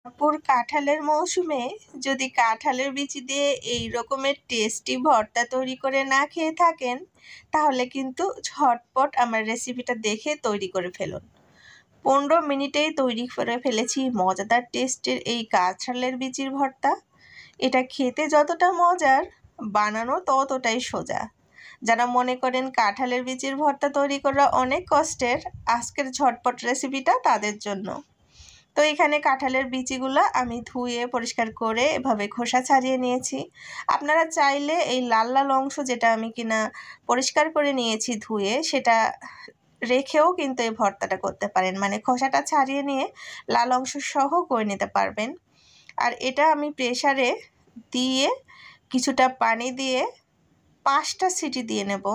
ভরপুর কাঁঠালের মৌসুমে যদি কাঁঠালের বিচি দিয়ে এই রকমের টেস্টি ভর্তা তৈরি করে না খেয়ে থাকেন, তাহলে কিন্তু ঝটপট আমার রেসিপিটা দেখে তৈরি করে ফেলুন। 15 মিনিটেই তৈরি করে ফেলেছি মজাদার টেস্টের এই কাঁঠালের বিচির ভর্তা। এটা খেতে যতটা মজার, বানানো ততটাই সোজা। যারা মনে করেন কাঁঠালের বিচির ভর্তা তৈরি করা অনেক কষ্টের, আজকের ঝটপট রেসিপিটা তাদের জন্য। তো এখানে কাঁঠালের বিচিগুলো আমি ধুয়ে পরিষ্কার করে এভাবে খোসা ছাড়িয়ে নিয়েছি। আপনারা চাইলে এই লাল লাল অংশ, যেটা আমি কিনা পরিষ্কার করে নিয়েছি ধুয়ে, সেটা রেখেও কিন্তু এই ভর্তাটা করতে পারেন, মানে খোসাটা ছাড়িয়ে নিয়ে লাল অংশ সহ করে নিতে পারবেন। আর এটা আমি প্রেসারে দিয়ে কিছুটা পানি দিয়ে 5টা সিটি দিয়ে নেব।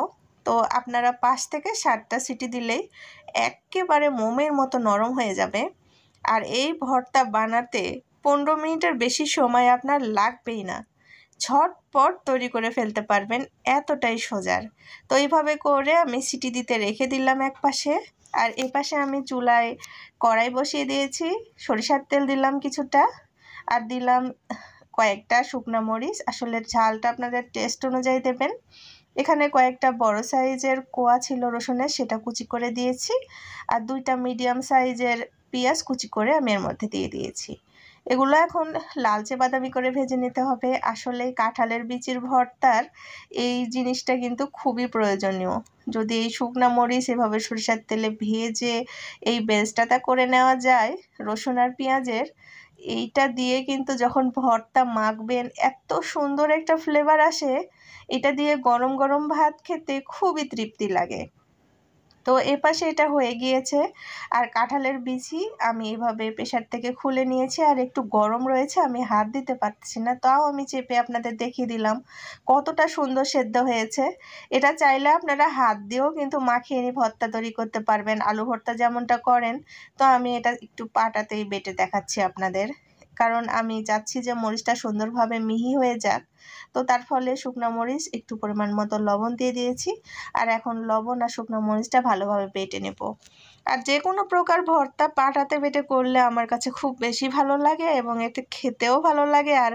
তো আপনারা 5 থেকে 7টা সিটি দিলেই একেবারে মোমের মতো নরম হয়ে যাবে। আর এই ভর্তা বানাতে 15 মিনিটের বেশি সময় আপনার লাগবেই না, ঝটপট তৈরি করে ফেলতে পারবেন, এতটাই সোজার। তো এইভাবে করে আমি সিটি দিতে রেখে দিলাম এক পাশে। আর এই পাশে আমি চুলায় কড়াই বসিয়ে দিয়েছি, সরিষার তেল দিলাম কিছুটা, আর দিলাম কয়েকটা শুকনো মরিচ। আসলে ঝালটা আপনাদের টেস্ট অনুযায়ী দেবেন। এখানে কয়েকটা বড় সাইজের কোয়া ছিল রসুনের, সেটা কুচি করে দিয়েছি। আর 2টা মিডিয়াম সাইজের পেঁয়াজ কুচি করে আমি এর মধ্যে দিয়ে দিয়েছি। এগুলো এখন লালচে বাদামি করে ভেজে নিতে হবে। আসলে কাঁঠালের বিচির ভর্তার এই জিনিসটা কিন্তু খুবই প্রয়োজনীয়। যদি এই শুকনো মরিচ এভাবে সরিষার তেলে ভেজে এই বেরেস্তাটা করে নেওয়া যায় রসুন আর পেঁয়াজের, এইটা দিয়ে কিন্তু যখন ভর্তা মাখবেন এত সুন্দর একটা ফ্লেভার আসে, এটা দিয়ে গরম গরম ভাত খেতে খুবই তৃপ্তি লাগে। তো এপাশে এটা হয়ে গিয়েছে। আর কাঁঠালের বিচি আমি এভাবে প্রেসার থেকে খুলে নিয়েছি, আর একটু গরম রয়েছে, আমি হাত দিতে পারছি না, তাও আমি চেপে আপনাদের দেখিয়ে দিলাম কতটা সুন্দর সেদ্ধ হয়েছে। এটা চাইলে আপনারা হাত দিয়েও কিন্তু মাখিয়ে নিয়ে ভর্তা তৈরি করতে পারবেন, আলু ভর্তা যেমনটা করেন। তো আমি এটা একটু পাটাতেই বেটে দেখাচ্ছি আপনাদের, কারণ আমি চাচ্ছি যে মরিচটা সুন্দরভাবে মিহি হয়ে যাক। তো তার ফলে শুকনো মরিচ একটু পরিমাণ মতো লবণ দিয়ে দিয়েছি। আর এখন লবণ আর শুকনো মরিচটা ভালোভাবে বেটে নেব। আর যে কোনো প্রকার ভর্তা পাটাতে বেটে করলে আমার কাছে খুব বেশি ভালো লাগে, এবং এতে খেতেও ভালো লাগে। আর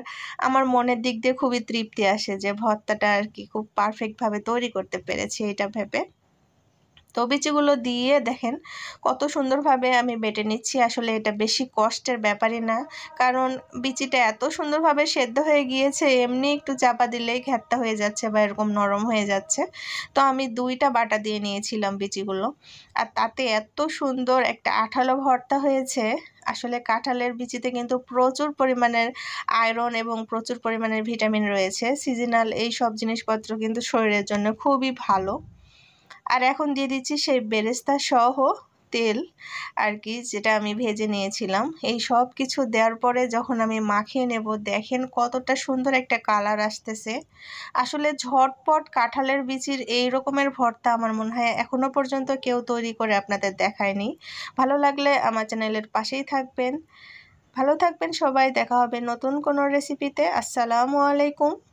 আমার মনের দিক দিয়ে খুবই তৃপ্তি আসে যে ভর্তাটা আর কি খুব পারফেক্টভাবে তৈরি করতে পেরেছি এটা ভেবে। তো বিচিগুলো দিয়ে দেখেন কত সুন্দরভাবে আমি বেটে নিচ্ছি। আসলে এটা বেশি কষ্টের ব্যাপারই না, কারণ বিচিটা এত সুন্দরভাবে সেদ্ধ হয়ে গিয়েছে, এমনি একটু চাপা দিলেই ঘ্যাটটা হয়ে যাচ্ছে বা এরকম নরম হয়ে যাচ্ছে। তো আমি 2টা বাটা দিয়ে নিয়েছিলাম বিচিগুলো, আর তাতে এত সুন্দর একটা আঠালো ভর্তা হয়েছে। আসলে কাঁঠালের বিচিতে কিন্তু প্রচুর পরিমাণের আয়রন এবং প্রচুর পরিমাণের ভিটামিন রয়েছে। সিজনাল এই সব জিনিসপত্র কিন্তু শরীরের জন্য খুবই ভালো। আর এখন দিয়ে দিচ্ছি সেই বেরেস্তা সহ তেল আর কি, যেটা আমি ভেজে নিয়েছিলাম। এই সব কিছু দেওয়ার পরে যখন আমি মাখিয়ে নেব, দেখেন কতটা সুন্দর একটা কালার আসতেছে। আসলে ঝটপট কাঁঠালের বিচির এই রকমের ভর্তা আমার মনে হয় এখনো পর্যন্ত কেউ তৈরি করে আপনাদের দেখায়নি। ভালো লাগলে আমার চ্যানেলের পাশেই থাকবেন। ভালো থাকবেন সবাই, দেখা হবে নতুন কোনো রেসিপিতে। আসসালামু আলাইকুম।